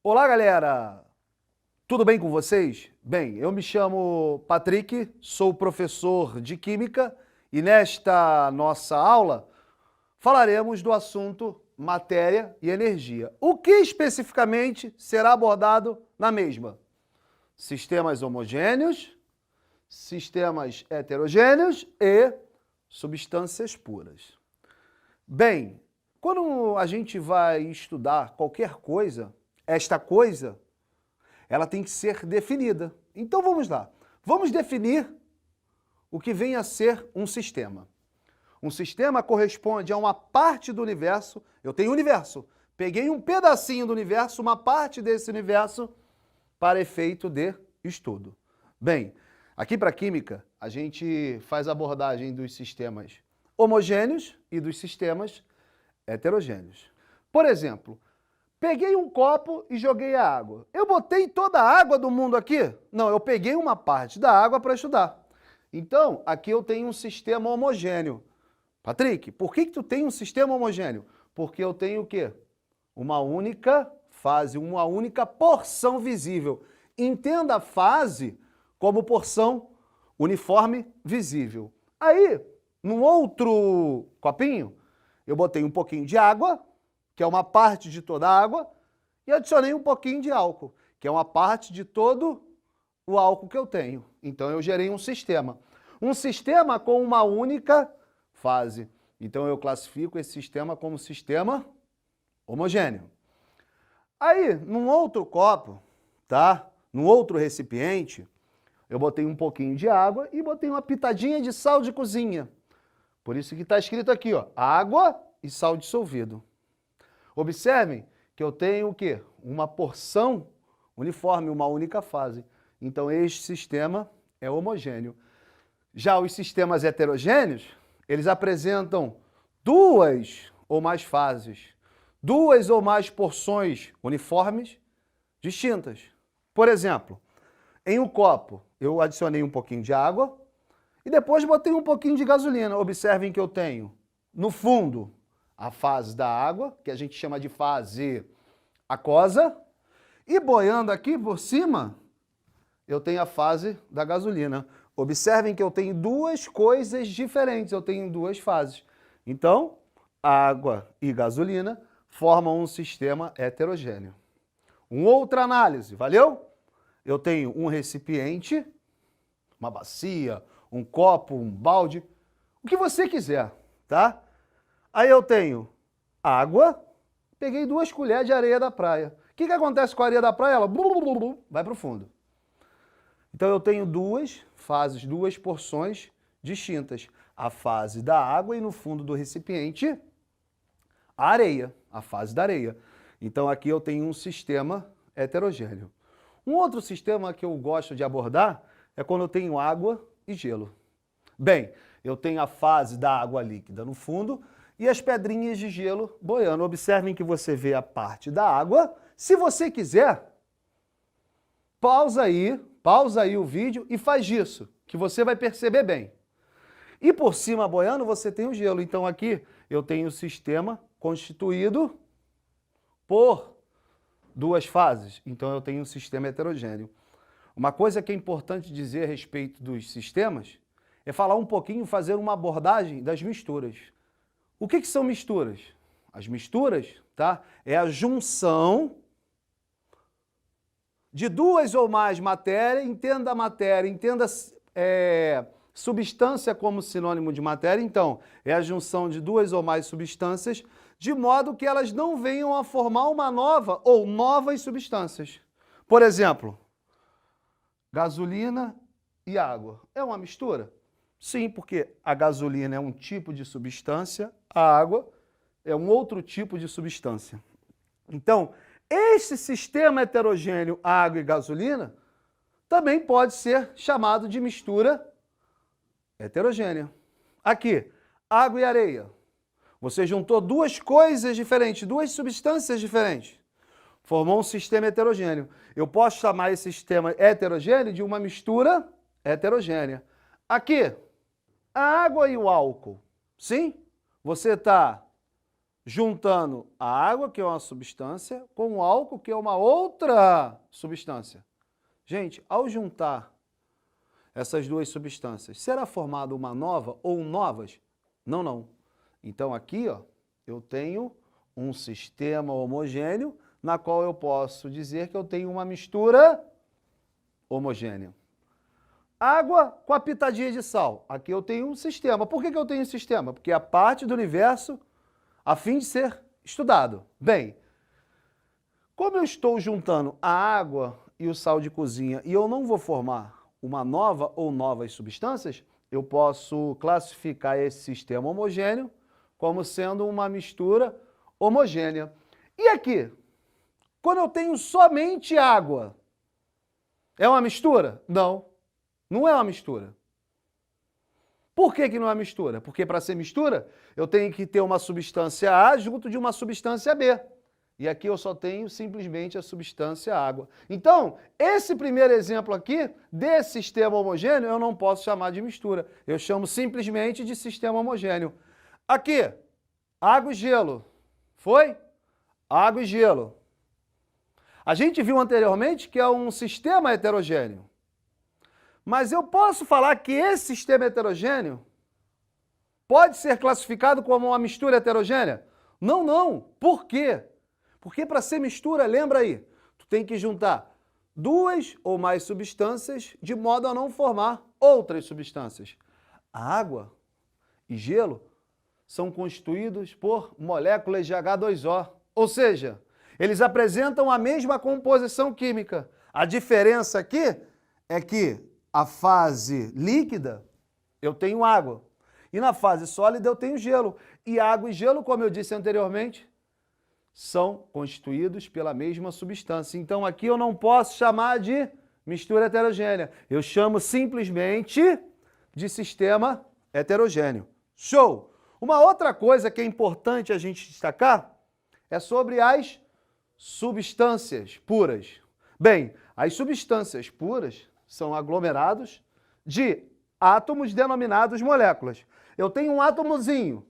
Olá, galera! Tudo bem com vocês? Bem, eu me chamo Patrick, sou professor de Química e nesta nossa aula falaremos do assunto matéria e energia. O que especificamente será abordado na mesma? Sistemas homogêneos, sistemas heterogêneos e substâncias puras. Bem, quando a gente vai estudar qualquer coisa, esta coisa, ela tem que ser definida. Então vamos lá. Vamos definir o que vem a ser um sistema. Um sistema corresponde a uma parte do universo. Eu tenho um universo. Peguei um pedacinho do universo, uma parte desse universo, para efeito de estudo. Bem, aqui para a Química, a gente faz a abordagem dos sistemas homogêneos e dos sistemas heterogêneos. Por exemplo, peguei um copo e joguei a água. Eu botei toda a água do mundo aqui? Não, eu peguei uma parte da água para estudar. Então, aqui eu tenho um sistema homogêneo. Patrick, por que tu tem um sistema homogêneo? Porque eu tenho o quê? Uma única fase, uma única porção visível. Entenda a fase como porção uniforme visível. Aí, num outro copinho, eu botei um pouquinho de água, que é uma parte de toda a água, e adicionei um pouquinho de álcool, que é uma parte de todo o álcool que eu tenho. Então eu gerei um sistema. Um sistema com uma única fase. Então eu classifico esse sistema como sistema homogêneo. Aí, num outro copo, tá? Num outro recipiente, eu botei um pouquinho de água e botei uma pitadinha de sal de cozinha. Por isso que está escrito aqui, ó, água e sal dissolvido. Observem que eu tenho o quê? Uma porção uniforme, uma única fase. Então, este sistema é homogêneo. Já os sistemas heterogêneos, eles apresentam duas ou mais fases, duas ou mais porções uniformes distintas. Por exemplo, em um copo, eu adicionei um pouquinho de água e depois botei um pouquinho de gasolina. Observem que eu tenho, no fundo, a fase da água, que a gente chama de fase aquosa, e boiando aqui por cima, eu tenho a fase da gasolina. Observem que eu tenho duas coisas diferentes, eu tenho duas fases. Então, água e gasolina formam um sistema heterogêneo. Uma outra análise, valeu? Eu tenho um recipiente, uma bacia, um copo, um balde, o que você quiser, tá? Aí eu tenho água, peguei 2 colheres de areia da praia. O que acontece com a areia da praia? Ela vai para o fundo. Então eu tenho duas fases, duas porções distintas. A fase da água e no fundo do recipiente, a areia, a fase da areia. Então aqui eu tenho um sistema heterogêneo. Um outro sistema que eu gosto de abordar é quando eu tenho água e gelo. Bem, eu tenho a fase da água líquida no fundo e as pedrinhas de gelo boiando. Observem que você vê a parte da água. Se você quiser, pausa aí o vídeo e faz isso, que você vai perceber bem. E por cima boiando você tem o gelo. Então aqui eu tenho o sistema constituído por duas fases. Então eu tenho um sistema heterogêneo. Uma coisa que é importante dizer a respeito dos sistemas é falar um pouquinho, fazer uma abordagem das misturas. O que são misturas? As misturas, tá? É a junção de duas ou mais matérias, entenda substância como sinônimo de matéria, então, é a junção de duas ou mais substâncias, de modo que elas não venham a formar uma nova ou novas substâncias. Por exemplo, gasolina e água. É uma mistura? Sim, porque a gasolina é um tipo de substância, a água é um outro tipo de substância. Então, este sistema heterogêneo água e gasolina também pode ser chamado de mistura heterogênea. Aqui, água e areia. Você juntou duas coisas diferentes, duas substâncias diferentes. Formou um sistema heterogêneo. Eu posso chamar esse sistema heterogêneo de uma mistura heterogênea. Aqui, a água e o álcool. Sim? Você está juntando a água, que é uma substância, com o álcool, que é uma outra substância. Gente, ao juntar essas duas substâncias, será formada uma nova ou novas? Não, não. Então aqui, ó, eu tenho um sistema homogêneo, na qual eu posso dizer que eu tenho uma mistura homogênea. Água com a pitadinha de sal. Aqui eu tenho um sistema. Por que eu tenho um sistema? Porque é a parte do universo a fim de ser estudado. Bem, como eu estou juntando a água e o sal de cozinha e eu não vou formar uma nova ou novas substâncias, eu posso classificar esse sistema homogêneo como sendo uma mistura homogênea. E aqui, quando eu tenho somente água, é uma mistura? Não, não é uma mistura. Por que não é mistura? Porque para ser mistura, eu tenho que ter uma substância A junto de uma substância B. E aqui eu só tenho simplesmente a substância água. Então, esse primeiro exemplo aqui, desse sistema homogêneo, eu não posso chamar de mistura. Eu chamo simplesmente de sistema homogêneo. Aqui, água e gelo. Foi? Água e gelo. A gente viu anteriormente que é um sistema heterogêneo. Mas eu posso falar que esse sistema heterogêneo pode ser classificado como uma mistura heterogênea? Não, não. Por quê? Porque para ser mistura, lembra aí, tu tem que juntar duas ou mais substâncias de modo a não formar outras substâncias. A água e gelo são constituídos por moléculas de H2O, ou seja, eles apresentam a mesma composição química. A diferença aqui é que a fase líquida eu tenho água e na fase sólida eu tenho gelo. E água e gelo, como eu disse anteriormente, são constituídos pela mesma substância. Então aqui eu não posso chamar de mistura heterogênea. Eu chamo simplesmente de sistema heterogêneo. Show! Uma outra coisa que é importante a gente destacar é sobre as substâncias puras. Bem, as substâncias puras são aglomerados de átomos denominados moléculas. Eu tenho um átomozinho,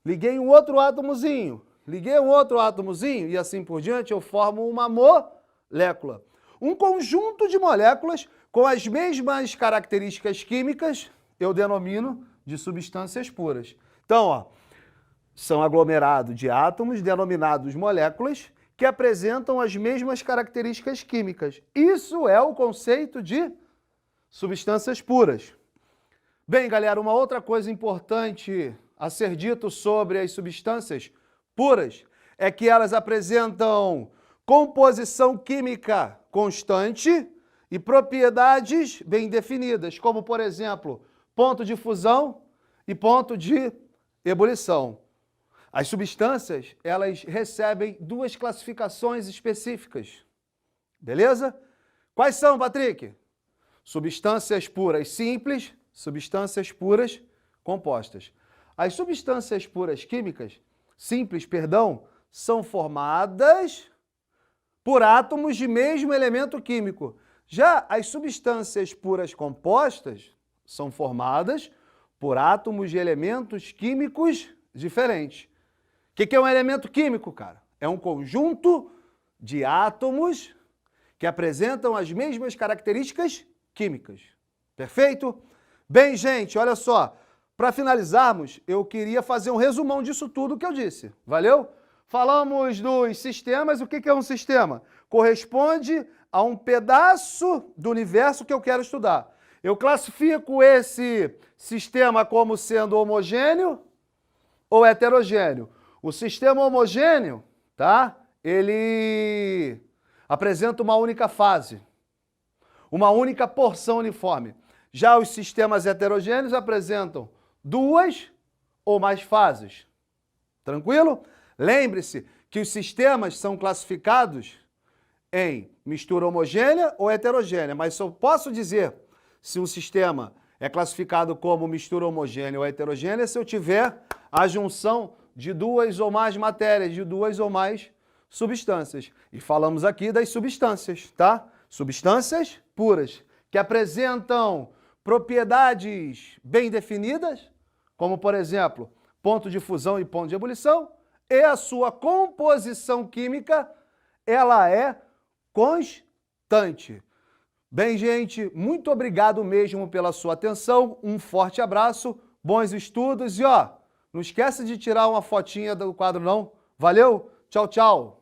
liguei um outro átomozinho, liguei um outro átomozinho e assim por diante, eu formo uma molécula. Um conjunto de moléculas com as mesmas características químicas eu denomino de substâncias puras. Então, ó, são aglomerados de átomos denominados moléculas que apresentam as mesmas características químicas. Isso é o conceito de substâncias puras. Bem, galera, uma outra coisa importante a ser dito sobre as substâncias puras é que elas apresentam composição química constante e propriedades bem definidas, como, por exemplo, ponto de fusão e ponto de ebulição. As substâncias, elas recebem duas classificações específicas. Beleza? Quais são, Patrick? Substâncias puras simples, substâncias puras compostas. As substâncias puras químicas, simples, perdão, são formadas por átomos de mesmo elemento químico. Já as substâncias puras compostas são formadas por átomos de elementos químicos diferentes. O que é um elemento químico, cara? É um conjunto de átomos que apresentam as mesmas características químicas. Perfeito? Bem, gente, olha só. Para finalizarmos, eu queria fazer um resumão disso tudo que eu disse. Valeu? Falamos dos sistemas. O que é um sistema? Corresponde a um pedaço do universo que eu quero estudar. Eu classifico esse sistema como sendo homogêneo ou heterogêneo. O sistema homogêneo, tá? Ele apresenta uma única fase, uma única porção uniforme. Já os sistemas heterogêneos apresentam duas ou mais fases. Tranquilo? Lembre-se que os sistemas são classificados em mistura homogênea ou heterogênea, mas só posso dizer se um sistema é classificado como mistura homogênea ou heterogênea se eu tiver a junção de duas ou mais matérias, de duas ou mais substâncias. E falamos aqui das substâncias, tá? Substâncias puras, que apresentam propriedades bem definidas, como, por exemplo, ponto de fusão e ponto de ebulição, e a sua composição química, ela é constante. Bem, gente, muito obrigado mesmo pela sua atenção, um forte abraço, bons estudos e, ó, não esquece de tirar uma fotinha do quadro não. Valeu, tchau, tchau.